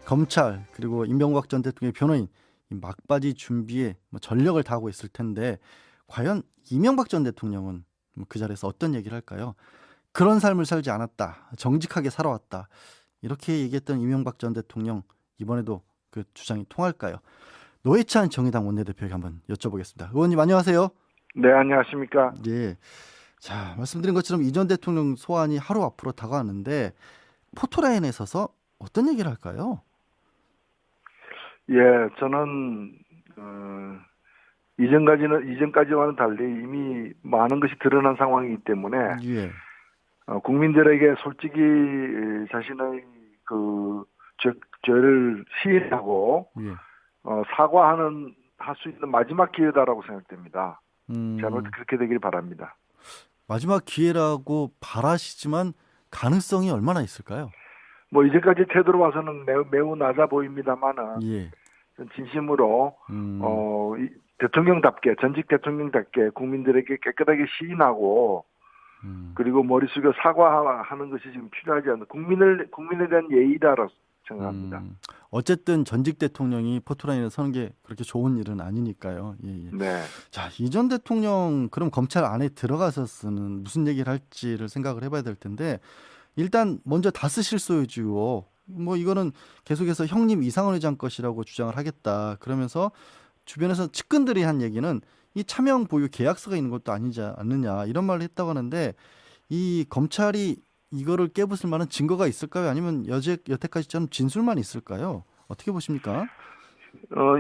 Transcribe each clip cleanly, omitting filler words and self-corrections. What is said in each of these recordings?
검찰 그리고 이명박 전 대통령의 변호인 이 막바지 준비에 전력을 다하고 있을 텐데 과연 이명박 전 대통령은 그 자리에서 어떤 얘기를 할까요? 그런 삶을 살지 않았다. 정직하게 살아왔다. 이렇게 얘기했던 이명박 전 대통령 이번에도 그 주장이 통할까요? 노회찬 정의당 원내대표에게 한번 여쭤보겠습니다. 의원님 안녕하세요. 네, 안녕하십니까. 예. 자, 말씀드린 것처럼 이 전 대통령 소환이 하루 앞으로 다가왔는데 포토라인에 서서 어떤 얘기를 할까요? 예, 저는 이전까지와는 달리 이미 많은 것이 드러난 상황이기 때문에 예. 국민들에게 솔직히 자신의 죄를 시인하고 예. 사과하는 할 수 있는 마지막 기회다라고 생각됩니다. 제가 볼 때 음, 그렇게 되길 바랍니다. 마지막 기회라고 바라시지만 가능성이 얼마나 있을까요? 뭐 이제까지 태도로 봐서는 매우 낮아 보입니다만은 예. 진심으로 음, 대통령답게 전직 대통령답게 국민들에게 깨끗하게 시인하고 음, 그리고 머리 숙여 사과하는 것이 지금 필요하지 않나 국민에 대한 예의다라고 생각합니다. 어쨌든 전직 대통령이 포토라인에 서는 게 그렇게 좋은 일은 아니니까요. 예, 예. 네. 자, 이 전 대통령 그럼 검찰 안에 들어가서는 무슨 얘기를 할지를 생각을 해봐야 될 텐데 일단 먼저 다스 실소유주고 뭐 이거는 계속해서 형님 이상원 회장 것이라고 주장을 하겠다. 그러면서 주변에서 측근들이 한 얘기는 이 차명 보유 계약서가 있는 것도 아니지 않느냐 이런 말을 했다고 하는데 이 검찰이 이거를 깨부술 만한 증거가 있을까요? 아니면 여태까지처럼 진술만 있을까요? 어떻게 보십니까?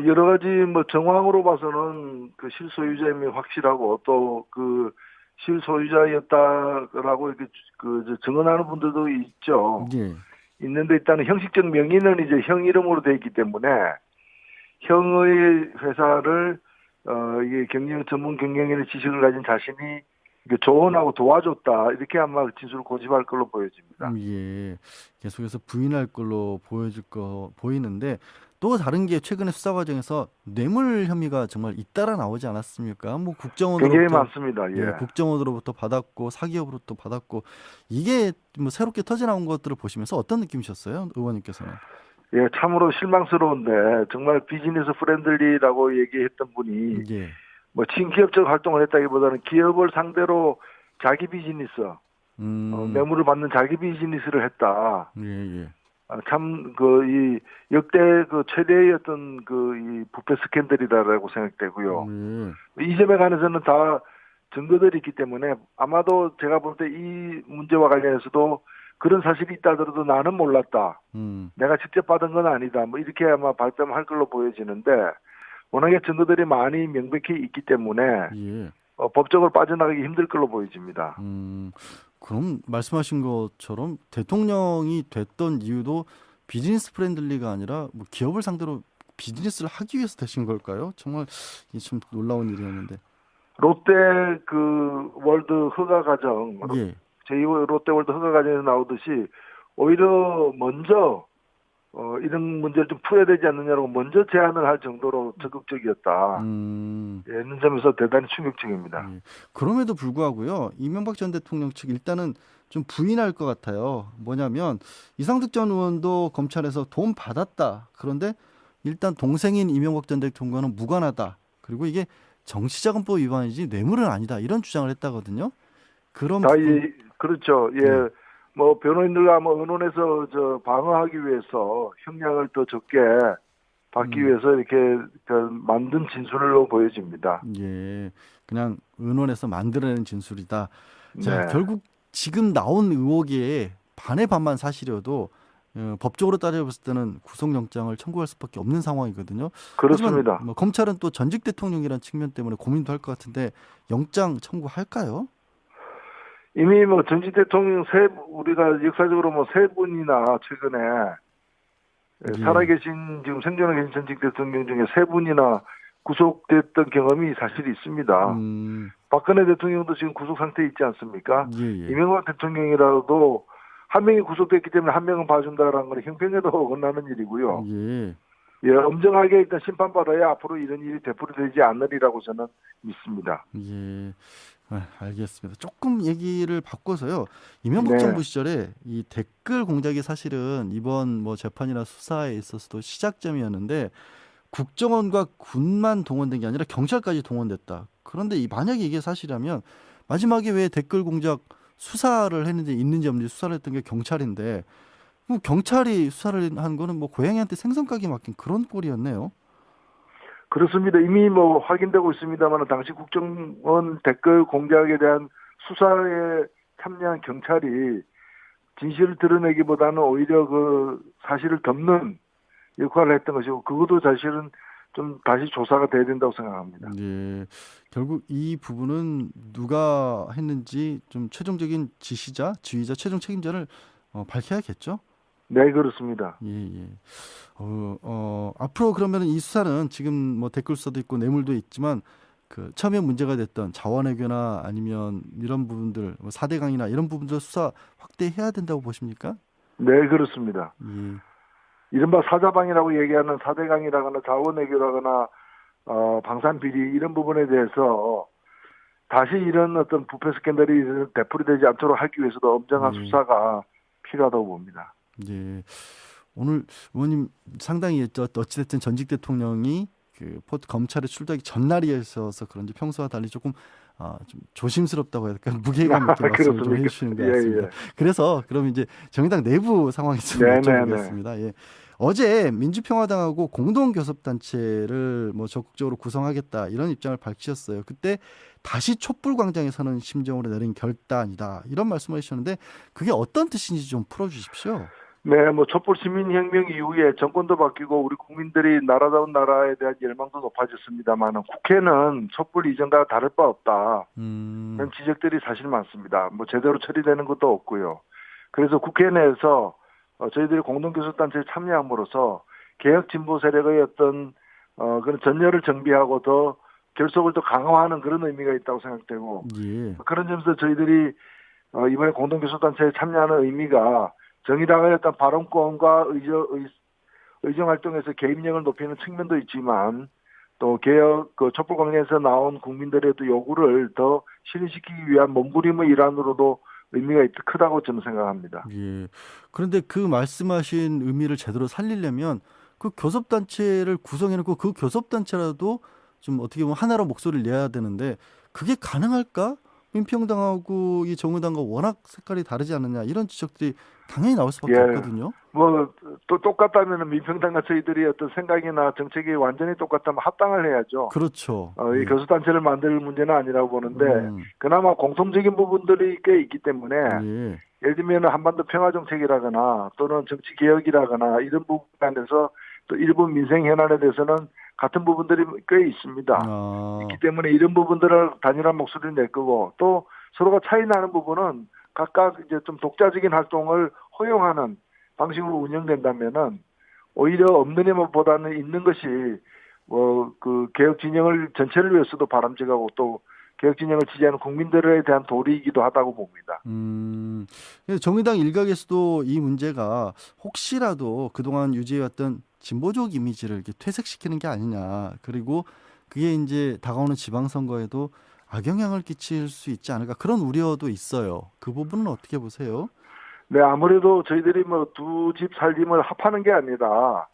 여러 가지 뭐 정황으로 봐서는 그 실소유자임이 확실하고 또 그 실소유자였다라고 이렇게 증언하는 분들도 있죠. 예. 있는데 일단은 형식적 명의는 이제 형 이름으로 돼 있기 때문에 형의 회사를 이게 전문 경영인의 지식을 가진 자신이 이게 조언하고 도와줬다 이렇게 아마 진술을 고집할 걸로 보여집니다. 예. 계속해서 부인할 걸로 보이는데 또 다른 게 최근에 수사 과정에서 뇌물 혐의가 정말 잇따라 나오지 않았습니까? 뭐 굉장히 국정원으로부터 많습니다. 예, 예. 국정원으로부터 받았고 사기업으로부터 받았고 이게 뭐 새롭게 터져 나온 것들을 보시면서 어떤 느낌이셨어요, 의원님께서는? 예, 참으로 실망스러운데 정말 비즈니스 프렌들리라고 얘기했던 분이 예. 뭐 친기업적 활동을 했다기보다는 기업을 상대로 자기 비즈니스, 음. 뇌물을 받는 자기 비즈니스를 했다. 예, 예. 참, 이, 역대 최대의 어떤 이 부패 스캔들이다라고 생각되고요. 예. 이 점에 관해서는 다 증거들이 있기 때문에 아마도 제가 볼 때 이 문제와 관련해서도 그런 사실이 있다 하더라도 나는 몰랐다. 음. 내가 직접 받은 건 아니다. 뭐 이렇게 아마 발뺌할 걸로 보여지는데 워낙에 증거들이 많이 명백히 있기 때문에 예. 법적으로 빠져나가기 힘들 걸로 보여집니다. 그럼 말씀하신 것처럼 대통령이 됐던 이유도 비즈니스 프렌들리가 아니라 뭐 기업을 상대로 비즈니스를 하기 위해서 되신 걸까요? 정말 이게 좀 놀라운 일이었는데. 롯데 월드 허가 과정, 예. 제2 롯데월드 허가 과정에서 나오듯이 오히려 먼저 이런 문제를 좀 풀어야 되지 않느냐고 먼저 제안을 할 정도로 적극적이었다. 음. 예, 있는 점에서 대단히 충격적입니다. 예. 그럼에도 불구하고요. 이명박 전 대통령 측 일단은 좀 부인할 것 같아요. 뭐냐면 이상득 전 의원도 검찰에서 돈 받았다. 그런데 일단 동생인 이명박 전 대통령은 무관하다. 그리고 이게 정치자금법 위반이지 뇌물은 아니다. 이런 주장을 했다거든요. 그런 다 부분. 그렇죠. 예. 예. 뭐 변호인들과 뭐 언론에서 방어하기 위해서 형량을 더 적게 받기 음. 위해서 이렇게 만든 진술로 보여집니다. 예. 그냥 의논해서 만들어낸 진술이다. 자, 네. 결국 지금 나온 의혹의 반의 반만 사실이어도 법적으로 따져봤을 때는 구속영장을 청구할 수밖에 없는 상황이거든요. 하지만 그렇습니다. 뭐 검찰은 또 전직 대통령이라는 측면 때문에 고민도 할 것 같은데 영장 청구할까요? 이미 뭐 전직 대통령 우리가 역사적으로 뭐 세 분이나 최근에 예. 살아계신 지금 생존하고 계신 전직 대통령 중에 세 분이나 구속됐던 경험이 사실 있습니다. 음. 박근혜 대통령도 지금 구속 상태에 있지 않습니까? 예, 예. 이명박 대통령이라도 한 명이 구속됐기 때문에 한 명은 봐준다라는 건 형평에도 어긋나는 일이고요. 예. 예, 엄정하게 일단 심판받아야 앞으로 이런 일이 되풀이되지 않으리라고 저는 믿습니다. 예. 알겠습니다. 조금 얘기를 바꿔서요. 이명박 네, 정부 시절에 이 댓글 공작이 사실은 이번 뭐 재판이나 수사에 있어서도 시작점이었는데 국정원과 군만 동원된 게 아니라 경찰까지 동원됐다. 그런데 만약에 이게 사실이라면 마지막에 왜 댓글 공작 수사를 했는지 있는지 없는지 수사를 했던 게 경찰인데 뭐 경찰이 수사를 한 거는 뭐 고양이한테 생선 가게 맡긴 그런 꼴이었네요. 그렇습니다. 이미 뭐 확인되고 있습니다만 당시 국정원 댓글 공작에 대한 수사에 참여한 경찰이 진실을 드러내기보다는 오히려 그 사실을 덮는 역할을 했던 것이고 그것도 사실은 좀 다시 조사가 돼야 된다고 생각합니다. 예, 결국 이 부분은 누가 했는지 좀 최종적인 지시자, 지휘자, 최종 책임자를 밝혀야겠죠? 네, 그렇습니다. 예, 예. 앞으로 그러면 이 수사는 지금 뭐 댓글 수사도 있고 뇌물도 있지만 그 처음에 문제가 됐던 자원외교나 아니면 이런 부분들, 뭐 4대강이나 이런 부분들 수사 확대해야 된다고 보십니까? 네, 그렇습니다. 예, 이른바 사자방이라고 얘기하는 사대강이라거나 자원외교라거나 방산비리 이런 부분에 대해서 다시 이런 어떤 부패 스캔들이 되풀이되지 않도록 하기 위해서도 엄정한 예, 수사가 필요하다고 봅니다. 예. 오늘 의원님 상당히 어찌됐든 전직 대통령이 그 검찰에 출두하기 전날이어서 그런지 평소와 달리 조금 좀 조심스럽다고 해야 될까 무게감 있게 말씀을 좀 그렇습니까? 해주시는 것 예, 같습니다. 예. 그래서 그럼 이제 정의당 내부 상황이 좀 네네네. 여쭤보겠습니다. 예. 어제 민주평화당하고 공동교섭단체를 뭐 적극적으로 구성하겠다 이런 입장을 밝히셨어요. 그때 다시 촛불광장에 서는 심정으로 내린 결단이다 이런 말씀을 하셨는데 그게 어떤 뜻인지 좀 풀어주십시오. 네, 뭐 촛불 시민혁명 이후에 정권도 바뀌고 우리 국민들이 나라다운 나라에 대한 열망도 높아졌습니다만 국회는 촛불 이전과 다를 바 없다. 음, 그런 지적들이 사실 많습니다. 뭐 제대로 처리되는 것도 없고요. 그래서 국회 내에서 저희들이 공동교섭단체에 참여함으로써 개혁 진보 세력의 어떤 그런 전열을 정비하고 더 결속을 더 강화하는 그런 의미가 있다고 생각되고 예. 그런 점에서 저희들이 이번에 공동교섭단체에 참여하는 의미가 정의당의 어떤 발언권과 의정 활동에서 개입력을 높이는 측면도 있지만 또 개혁 그 촛불광장에서 나온 국민들의 또 요구를 더 실현시키기 위한 몸부림의 일환으로도 의미가 크다고 저는 생각합니다. 예. 그런데 그 말씀하신 의미를 제대로 살리려면 그 교섭단체를 구성해놓고 그 교섭단체라도 좀 어떻게 보면 하나로 목소리를 내야 되는데 그게 가능할까? 민평당하고 이 정의당과 워낙 색깔이 다르지 않느냐 이런 지적들이 당연히 나올 수밖에 예. 없거든요. 뭐 또 똑같다면 민평당과 저희들이 어떤 생각이나 정책이 완전히 똑같다면 합당을 해야죠. 그렇죠. 이 예. 교섭단체를 만들 문제는 아니라고 보는데 음, 그나마 공통적인 부분들이 꽤 있기 때문에 예. 예를 들면 한반도 평화 정책이라거나 또는 정치 개혁이라거나 이런 부분에서 또 일본 민생 현안에 대해서는 같은 부분들이 꽤 있습니다. 있기 아, 때문에 이런 부분들을 단일한 목소리를 낼 거고 또 서로가 차이 나는 부분은 각각 이제 좀 독자적인 활동을 허용하는 방식으로 운영된다면은 오히려 없는 것보다는 있는 것이 뭐 그 개혁 진영을 전체를 위해서도 바람직하고 또 개혁 진영을 지지하는 국민들에 대한 도리이기도 하다고 봅니다. 그래서 정의당 일각에서도 이 문제가 혹시라도 그동안 유지해왔던 진보적 이미지를 이렇게 퇴색시키는 게 아니냐. 그리고 그게 이제 다가오는 지방선거에도 악영향을 끼칠 수 있지 않을까. 그런 우려도 있어요. 그 부분은 어떻게 보세요? 네, 아무래도 저희들이 뭐 두 집 살림을 합하는 게 아니라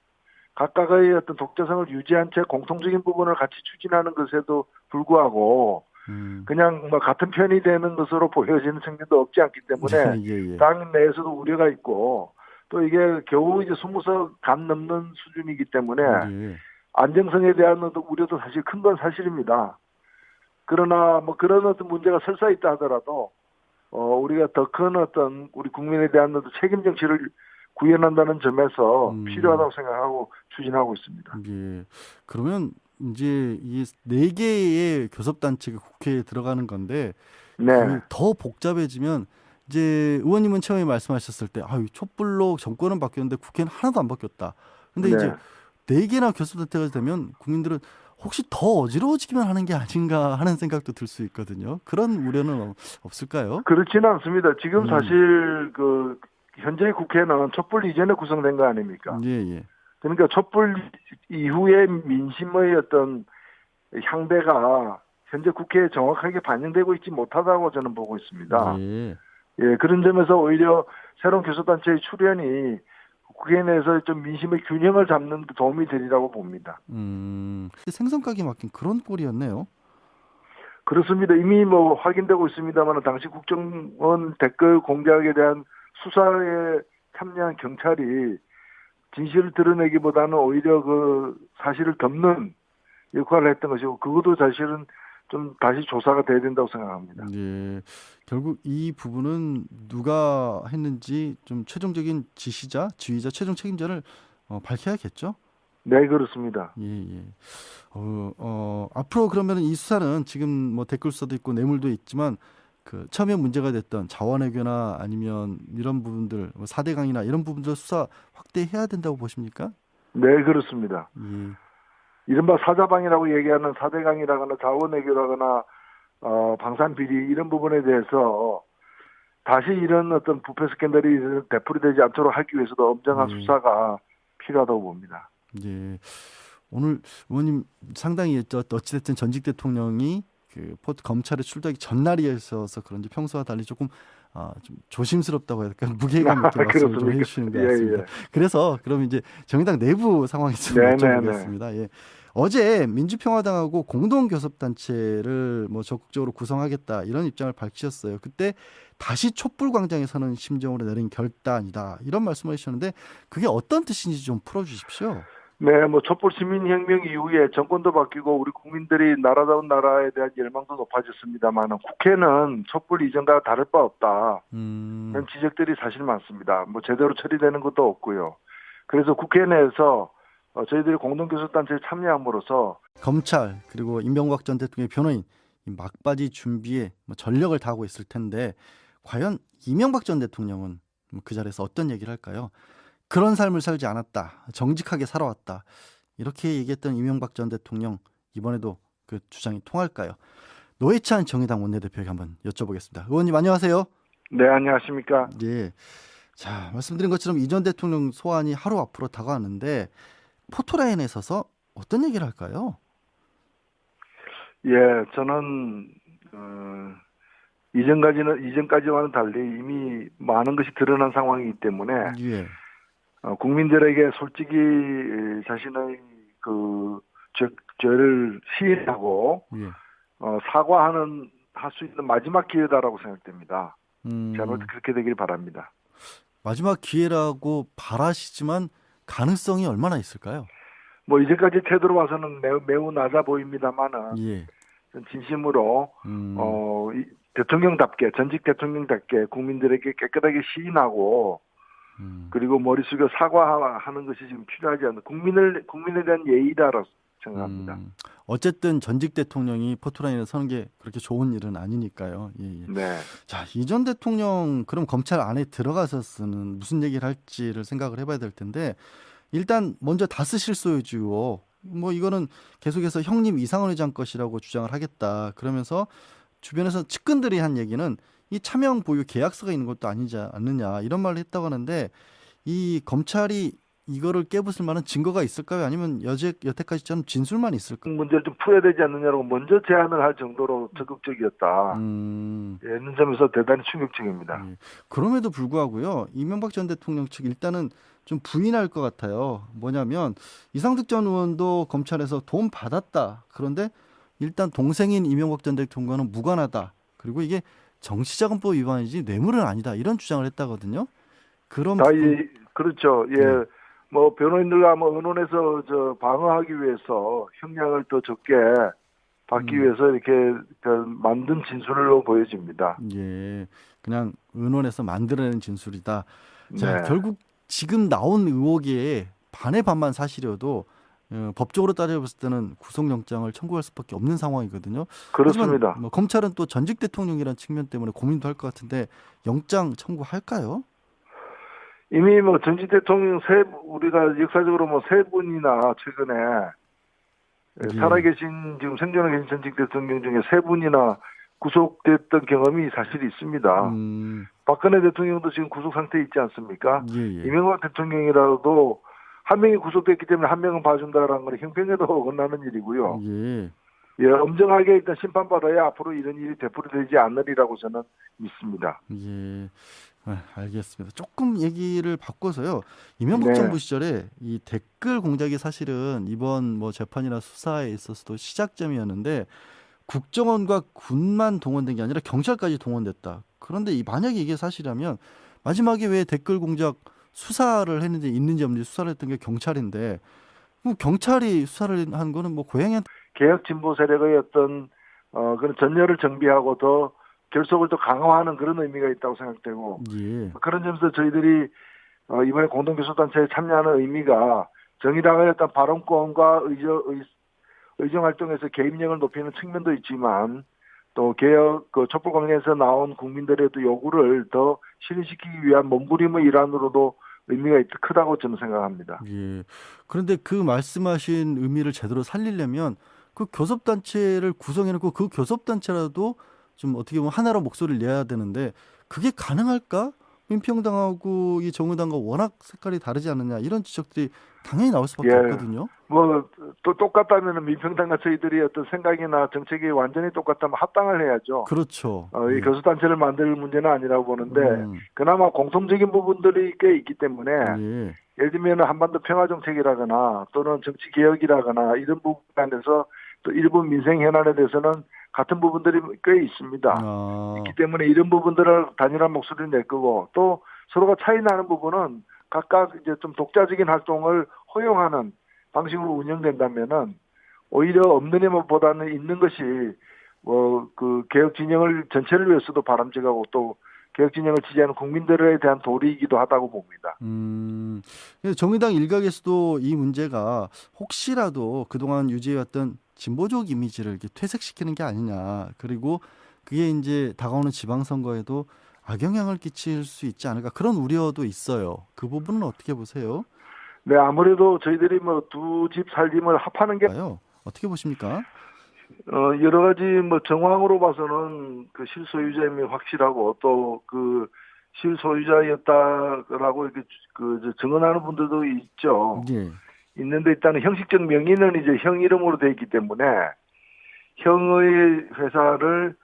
각각의 어떤 독자성을 유지한 채 공통적인 부분을 같이 추진하는 것에도 불구하고 음, 그냥 뭐 같은 편이 되는 것으로 보여지는 측면도 없지 않기 때문에 예, 예. 당 내에서도 우려가 있고 또 이게 겨우 이제 20석 간 넘는 수준이기 때문에 예. 안정성에 대한 우려도 사실 큰 건 사실입니다. 그러나 뭐 그런 어떤 문제가 설사 있다 하더라도 우리가 더 큰 어떤 우리 국민에 대한 어떤 책임 정치를 구현한다는 점에서 음, 필요하다고 생각하고 추진하고 있습니다. 예. 그러면 이제 이 네 개의 교섭단체가 국회에 들어가는 건데 네, 그 더 복잡해지면 이제 의원님은 처음에 말씀하셨을 때 아유 촛불로 정권은 바뀌었는데 국회는 하나도 안 바뀌었다. 근데 이제 네. 네 개나 교섭단체가 되면 국민들은 혹시 더 어지러워지기만 하는 게 아닌가 하는 생각도 들 수 있거든요. 그런 우려는 없을까요? 그렇지는 않습니다. 지금 음, 사실 그 현재 국회는 촛불 이전에 구성된 거 아닙니까? 예, 예. 그러니까 촛불 이후에 민심의 어떤 향배가 현재 국회에 정확하게 반영되고 있지 못하다고 저는 보고 있습니다. 예. 예, 그런 점에서 오히려 새로운 교섭단체의 출연이 국회 내에서 좀 민심의 균형을 잡는 데 도움이 되리라고 봅니다. 생선가게 맡긴 그런 꼴이었네요. 그렇습니다. 이미 뭐 확인되고 있습니다만 당시 국정원 댓글 공작에 대한 수사에 참여한 경찰이 진실을 드러내기보다는 오히려 그 사실을 덮는 역할을 했던 것이고 그것도 사실은 좀 다시 조사가 돼야 된다고 생각합니다. 예. 결국 이 부분은 누가 했는지 좀 최종적인 지시자, 지휘자, 최종 책임자를 밝혀야겠죠? 네, 그렇습니다. 예, 예. 앞으로 그러면 이 수사는 지금 뭐 댓글 수사도 있고 뇌물도 있지만 그 처음에 문제가 됐던 자원외교나 아니면 이런 부분들, 뭐 4대 강이나 이런 부분들 수사 확대해야 된다고 보십니까? 네, 그렇습니다. 예. 이른바 사자방이라고 얘기하는 4대 강이라거나 자원외교라거나 방산비리 이런 부분에 대해서 다시 이런 어떤 부패 스캔들이 되풀이되지 않도록 하기 위해서도 엄정한 예. 수사가 필요하다고 봅니다. 예. 오늘 의원님 상당히 어찌됐든 전직 대통령이 검찰에 출두하기 전날이어서 그런지 평소와 달리 조금 좀 조심스럽다고 약간 무게감 있게 말씀을 좀 해주시는 것 같습니다. 예. 그래서 그럼 이제 정의당 내부 상황이 좀 여쭤보겠습니다. 예. 어제 민주평화당하고 공동교섭단체를 뭐 적극적으로 구성하겠다 이런 입장을 밝히셨어요. 그때 다시 촛불광장에 서는 심정으로 내린 결단이다 이런 말씀을 하셨는데 그게 어떤 뜻인지 좀 풀어주십시오. 네, 뭐 촛불 시민혁명 이후에 정권도 바뀌고 우리 국민들이 나라다운 나라에 대한 열망도 높아졌습니다만 국회는 촛불 이전과 다를 바 없다. 그런 지적들이 사실 많습니다. 뭐 제대로 처리되는 것도 없고요. 그래서 국회 내에서 저희들이 공동교섭단체에 참여함으로써 검찰 그리고 이명박 전 대통령의 변호인 이 막바지 준비에 뭐 전력을 다하고 있을 텐데 과연 이명박 전 대통령은 그 자리에서 어떤 얘기를 할까요? 그런 삶을 살지 않았다. 정직하게 살아왔다. 이렇게 얘기했던 이명박 전 대통령 이번에도 그 주장이 통할까요? 노회찬 정의당 원내대표에게 한번 여쭤보겠습니다. 의원님 안녕하세요. 네, 안녕하십니까? 예. 자, 말씀드린 것처럼 이 전 대통령 소환이 하루 앞으로 다가왔는데 포토라인에 서서 어떤 얘기를 할까요? 예, 저는 이전까지와는 달리 이미 많은 것이 드러난 상황이기 때문에 예. 국민들에게 솔직히 자신의 죄를 시인하고 예. 사과하는 할 수 있는 마지막 기회다라고 생각됩니다. 저는 그렇게 되길 바랍니다. 마지막 기회라고 바라시지만 가능성이 얼마나 있을까요? 뭐 이제까지 태도로 봐서는 매우 낮아 보입니다만은 예. 진심으로 대통령답게 전직 대통령답게 국민들에게 깨끗하게 시인하고 그리고 머리 숙여 사과하는 것이 지금 필요하지 않는 국민에 대한 예의다라고 생각합니다. 어쨌든 전직 대통령이 포토라인에 서는 게 그렇게 좋은 일은 아니니까요. 예, 예. 네. 자, 이 전 대통령 그럼 검찰 안에 들어가서는 무슨 얘기를 할지를 생각을 해봐야 될 텐데 일단 먼저 다스 실소유주고 뭐 이거는 계속해서 형님 이상원 회장 것이라고 주장을 하겠다. 그러면서 주변에서 측근들이 한 얘기는 이 차명 보유 계약서가 있는 것도 아니지 않느냐 이런 말을 했다고 하는데 이 검찰이 이거를 깨부술 만한 증거가 있을까요? 아니면 여태까지처럼 진술만 있을까요? 문제를 좀 풀어야 되지 않느냐고 먼저 제안을 할 정도로 적극적이었다. 이런 점에서 대단히 충격적입니다. 예. 그럼에도 불구하고요. 이명박 전 대통령 측 일단은 좀 부인할 것 같아요. 뭐냐면 이상득 전 의원도 검찰에서 돈 받았다. 그런데 일단 동생인 이명박 전 대통령은 무관하다. 그리고 이게 정치자금법 위반이지 뇌물은 아니다. 이런 주장을 했다거든요. 그런 그렇죠. 예. 뭐 변호인들과 뭐 언론에서 방어하기 위해서 형량을 더 적게 받기 위해서 이렇게 만든 진술로 보여집니다. 예, 그냥 의논해서 만들어낸 진술이다. 자, 네. 결국 지금 나온 의혹에 반의 반만 사실이어도 법적으로 따져봤을 때는 구속영장을 청구할 수밖에 없는 상황이거든요. 그렇습니다. 하지만 뭐 검찰은 또 전직 대통령이라는 측면 때문에 고민도 할 것 같은데 영장 청구할까요? 이미 뭐 전직 대통령 우리가 역사적으로 뭐 세 분이나 최근에 살아계신 지금 생존하고 계신 전직 대통령 중에 세 분이나 구속됐던 경험이 사실 있습니다. 박근혜 대통령도 지금 구속 상태에 있지 않습니까? 예. 이명박 대통령이라도 한 명이 구속됐기 때문에 한 명은 봐준다라는 건 형평에도 어긋나는 일이고요. 예. 예, 엄정하게 일단 심판받아야 앞으로 이런 일이 되풀이되지 않으리라고 저는 믿습니다. 예. 알겠습니다. 조금 얘기를 바꿔서요. 이명박 네. 정부 시절에 이 댓글 공작이 사실은 이번 뭐 재판이나 수사에 있어서도 시작점이었는데 국정원과 군만 동원된 게 아니라 경찰까지 동원됐다. 그런데 만약에 이게 사실이라면 마지막에 왜 댓글 공작 수사를 했는지 있는지 없는지 수사를 했던 게 경찰인데 뭐 경찰이 수사를 한 거는 뭐 고양이한테 개혁 진보 세력의 어떤 그런 전열을 정비하고 더 결속을 더 강화하는 그런 의미가 있다고 생각되고 예. 그런 점에서 저희들이 이번에 공동교섭단체에 참여하는 의미가 정의당의 어떤 발언권과 의정 활동에서 개입력을 높이는 측면도 있지만 또 개혁 촛불광장에서 나온 국민들의 또 요구를 더 실현시키기 위한 몸부림의 일환으로도 의미가 크다고 저는 생각합니다. 예. 그런데 그 말씀하신 의미를 제대로 살리려면 그 교섭단체를 구성해놓고 그 교섭단체라도 좀 어떻게 보면 하나로 목소리를 내야 되는데 그게 가능할까? 민평당하고 이 정의당과 워낙 색깔이 다르지 않느냐 이런 지적들이 당연히 나올 수밖에 예. 없거든요. 뭐 또 똑같다면 민평당과 저희들이 어떤 생각이나 정책이 완전히 똑같다면 합당을 해야죠. 그렇죠. 이 예. 교섭단체를 만들 문제는 아니라고 보는데 음, 그나마 공통적인 부분들이 꽤 있기 때문에 예. 예를 들면 한반도 평화정책이라거나 또는 정치개혁이라거나 이런 부분에 대해서 또 일부 민생 현안에 대해서는 같은 부분들이 꽤 있습니다. 아, 있기 때문에 이런 부분들을 단일한 목소리를 낼 거고 또 서로가 차이 나는 부분은 각각 이제 좀 독자적인 활동을 허용하는 방식으로 운영된다면은 오히려 없는 것보다는 있는 것이 뭐 그 개혁 진영을 전체를 위해서도 바람직하고 또 개혁 진영을 지지하는 국민들에 대한 도리이기도 하다고 봅니다. 그래서 정의당 일각에서도 이 문제가 혹시라도 그동안 유지해왔던 진보적 이미지를 이렇게 퇴색시키는 게 아니냐. 그리고 그게 이제 다가오는 지방선거에도 악영향을 끼칠 수 있지 않을까. 그런 우려도 있어요. 그 부분은 어떻게 보세요? 네, 아무래도 저희들이 뭐 두 집 살림을 합하는 게 봐요. 어떻게 보십니까? 여러 가지 뭐 정황으로 봐서는 그 실소유자임이 확실하고 또 그 실소유자였다라고 이렇게 증언하는 분들도 있죠. 예. 있는데 일단은 형식적 명의는 이제 형 이름으로 돼 있기 때문에 형의 회사를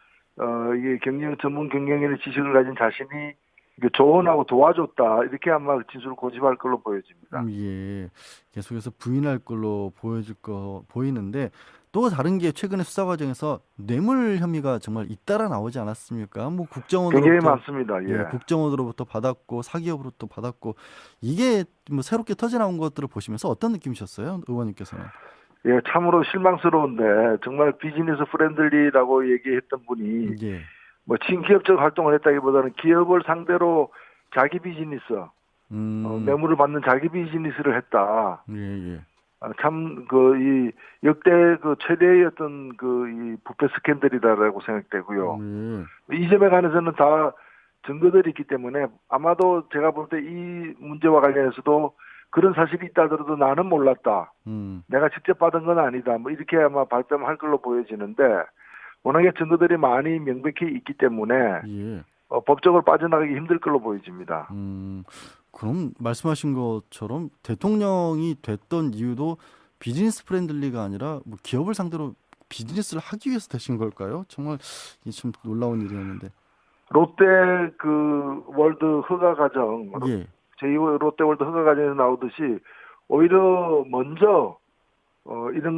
이게 전문 경영인의 지식을 가진 자신이 이게 조언하고 도와줬다 이렇게 아마 진술을 고집할 걸로 보여집니다. 예. 계속해서 부인할 걸로 보이는데 또 다른 게 최근에 수사 과정에서 뇌물 혐의가 정말 잇따라 나오지 않았습니까? 뭐 굉장히 국정원으로부터 많습니다. 예, 예. 국정원으로부터 받았고 사기업으로부터 받았고 이게 뭐 새롭게 터져 나온 것들을 보시면서 어떤 느낌이셨어요, 의원님께서는? 예, 참으로 실망스러운데 정말 비즈니스 프렌들리라고 얘기했던 분이 예. 뭐 친기업적 활동을 했다기보다는 기업을 상대로 자기 비즈니스, 뇌물을 받는 자기 비즈니스를 했다. 예, 예. 참 이 역대 그 최대의 어떤 이 부패 스캔들이다라고 생각되고요. 이 점에 관해서는 다 증거들이 있기 때문에 아마도 제가 볼 때 이 문제와 관련해서도 그런 사실이 있다 하더라도 나는 몰랐다. 내가 직접 받은 건 아니다. 뭐 이렇게 아마 발뺌할 걸로 보여지는데 워낙에 증거들이 많이 명백히 있기 때문에 예. 법적으로 빠져나가기 힘들 걸로 보여집니다. 그럼 말씀하신 것처럼 대통령이 됐던 이유도 비즈니스 프렌들리가 아니라 뭐 기업을 상대로 비즈니스를 하기 위해서 되신 걸까요? 정말 이게 좀 놀라운 일이었는데. 롯데 그 월드 허가 과정, 예. 제2 롯데 월드 허가 과정에서 나오듯이 오히려 먼저 이런